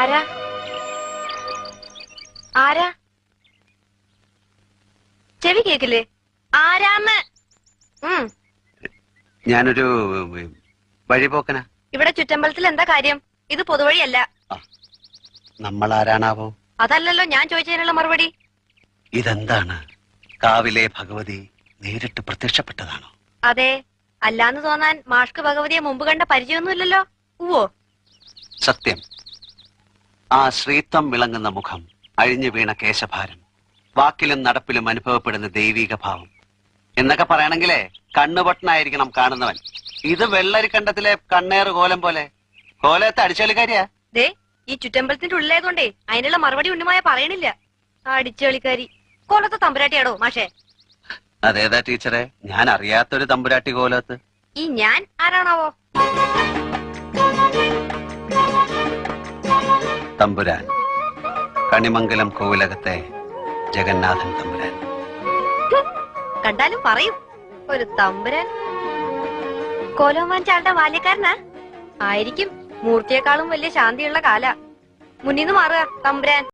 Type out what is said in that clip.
ആരാ ആരാ? ചെവി കേക്കില്ലേ? ആരാന്ന്? ഞാനൊരു വഴിപോക്കനാ. ഇവിടെ ചുറ്റമ്പലത്തിൽ എന്താ കാര്യം? ഇത് പൊതുവഴിയല്ല. നമ്മൾ ആരാണാവോ? അതല്ലല്ലോ ഞാൻ ചോദിച്ചതിനുള്ള മറുപടി. ഇതെന്താണ്? കാവിലെ ഭഗവതി നേരിട്ട് പ്രത്യക്ഷപ്പെട്ടതാണോ? അതെ. അല്ലാന്ന് തോന്നാൻ മാഷ്ക്ക് ഭഗവതിയെ മുമ്പ് കണ്ട പരിചയമൊന്നുമില്ലല്ലോ. ഉവ്വോ? സത്യം. ആ ശ്രീത്വം വിളങ്ങുന്ന മുഖം, അഴിഞ്ഞു വീണ കേശഭാരം, വാക്കിലും നടപ്പിലും അനുഭവപ്പെടുന്ന ദൈവിക ഭാവം എന്നൊക്കെ പറയണെങ്കിലേ കണ്ണുപൊട്ടനായിരിക്കണം കാണുന്നവൻ. ഇത് വെള്ളരിക്കണ്ടത്തിലെ കണ്ണേറ് കോലം പോലെ. കോലത്തെ അടിച്ചളിക്കാരിയാ. ദേ, ഈ ചുറ്റമ്പലത്തിന്റെ ഉള്ളിലായതുകൊണ്ടേ അതിനുള്ള മറുപടി ഉണ്ണിമായ പറയണില്ല. അടിച്ചളിക്കാരി. കോലത്തെ തമ്പുരാട്ടിയാടോ മാഷേ? അതേതാ ടീച്ചറെ? ഞാൻ അറിയാത്തൊരു തമ്പുരാട്ടി കോലത്ത്. ഈ ഞാൻ ആരാണാവോ? തമ്പുരാൻ, കണിമംഗലം കോവിലകത്തെ ജഗന്നാഥൻ തമ്പുരാൻ. കണ്ടാലും പറയും ഒരു തമ്പുരാൻ. കോലോമാൻ ചാളുടെ ബാല്യക്കാരനാ ആയിരിക്കും. മൂർത്തിയെക്കാളും വലിയ ശാന്തിയുള്ള കാല. മുന്നിന്ന് മാറുക തമ്പുരാൻ.